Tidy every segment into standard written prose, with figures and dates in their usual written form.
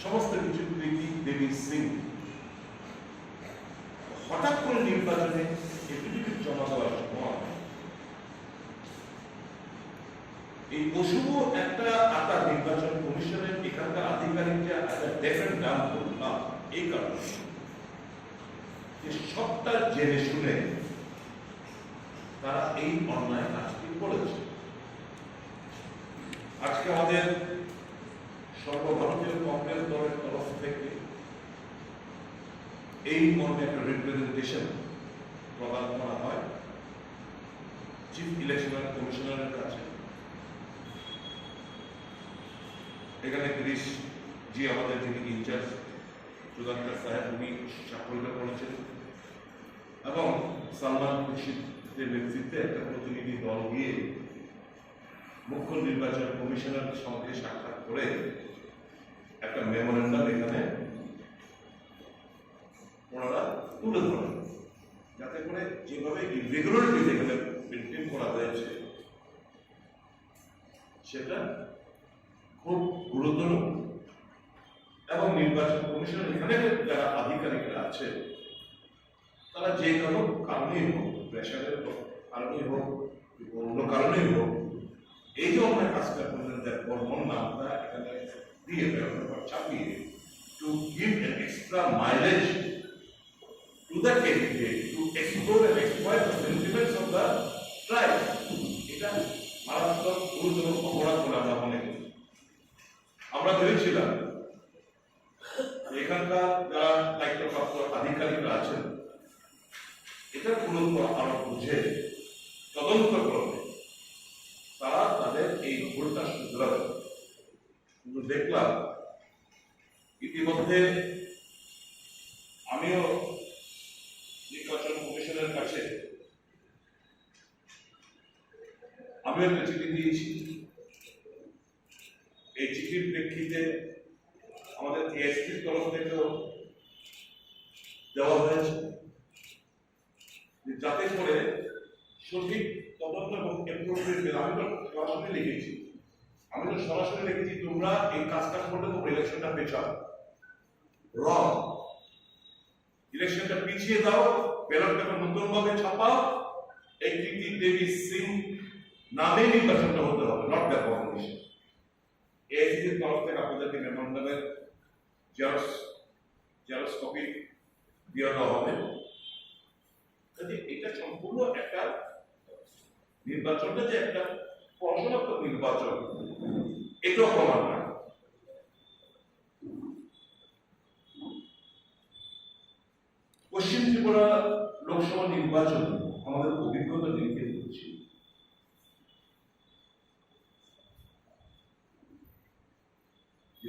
সমস্ত কিছু প্রীতি দেবী সিং হঠাৎ করে নির্বাচনে এফিডেভিট জমা দেওয়ার সময় এই অশুভ একটা আকার নির্বাচন কমিশনের এখানকার আধিকারিকরা একটা ডেফেন্ট নাম করলাম এই কারণে যে সবটা জেনে শুনে তারা এই অন্যায় কাজটি করেছে। আজকে আমাদের সর্বভারতীয় কংগ্রেস দলের তরফ থেকে এই মর্মে একটা রিপ্রেজেন্টেশন প্রদান করা হয় চিফ ইলেকশন কমিশনারের কাছে। এখানে গিরিশ জি আমাদের যিনি ইনচার্জ সুধাকর সাহেব উনি স্বাক্ষরিত করেছেন এবং সালমান খুরশিদের নেতৃত্বে একটা প্রতিনিধি দল গিয়ে মুখ্য নির্বাচন কমিশনারের সঙ্গে সাক্ষাৎ করে একটা মেমোরেন্ডাম এখানে ওনারা তুলে ধরেন যাতে করে যেভাবে ইরেগুলারিটিজ এখানে মেনটেন করা হয়েছে সেটা খুব গুরুতর এবং নির্বাচন কমিশনের এখানে যারা আধিকারিকরা আছে তারা যে কোনো কারণেই হোক, প্রেশারের কারণেই হোক, অন্য কারণেই হোক, এই যে অনেক কাজটা করলেন তার কর্মর নামটা এখানে দিয়ে ব্যাপার চাপিয়ে to give an extra mileage to the candidate to explore and exploit the sentiments of the tribe, এটা মারাত্মক গুরুতর অপরাধ বলে আমরা মনে করি। আমরা ভেবেছিলাম এখানকার যারা দায়িত্বপ্রাপ্ত আধিকারিকরা আছেন এটা পুরো আরো বুঝে তদন্ত করবে, তারা তাদের এই ভুলটা শুধরাবে। কিন্তু দেখলাম ইতিমধ্যে আমিও নির্বাচন কমিশনের কাছে আমিও একটা চিঠি দিয়েছি। এই চিঠির প্রেক্ষিতে আমাদের এএসপির তরফ থেকেও দেওয়া হয়েছে যাতে করে সঠিক তদন্ত এবং এপ্রোপ্রিয়েট। আমি তো সরাসরি লিখেছি তোমরা এই কাজটা করলে তোমরা ইলেকশনটা পেছাও, রং ইলেকশনটা পিছিয়ে দাও, ব্যালট পেপার নতুন ভাবে ছাপাও, এই প্রীতি দেবী সিং নামে নির্বাচনটা হতে হবে, নট দ্য কমিশন। এএসপির তরফ থেকে আপনাদেরকে মেমোরেন্ডামের জেরক্স কপি দিয়ে দেওয়া হবে। এটা সম্পূর্ণ একটা নির্বাচনটা যে একটা পড়াশোনাত্মক নির্বাচন এটাও প্রমাণ না। পশ্চিম ত্রিপুরা লোকসভা নির্বাচন আমাদের অভিজ্ঞতা নিয়ে করছি।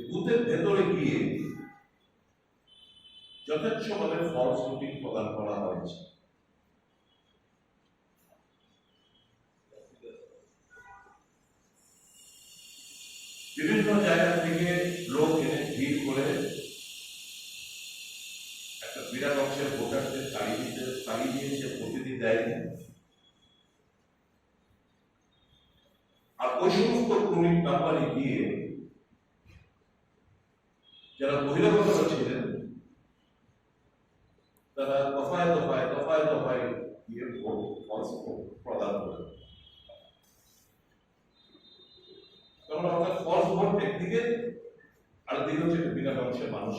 বুথের ভেতরে গিয়ে যথেচ্ছভাবে ফলস ভোটিং প্রদান করা হয়েছে। বিভিন্ন জায়গা থেকে লোক এনে ভিড় করে একটা বিরাট অংশের ভোটারদের তাড়িয়ে দিয়েছে, প্রতিনিধি দেয়নি। আর ওই সমস্ত ক্রমিক নাম্বারে গিয়ে যারা বহিরাগতরা ছিলেন তারা দফায় দফায় দফায় দফায় গিয়ে ভোট ফলস ভোট প্রদান করে। কারণ অর্থাৎ ফলস ভোট একদিকে, আরেকদিকে হচ্ছে বিরাট অংশের মানুষ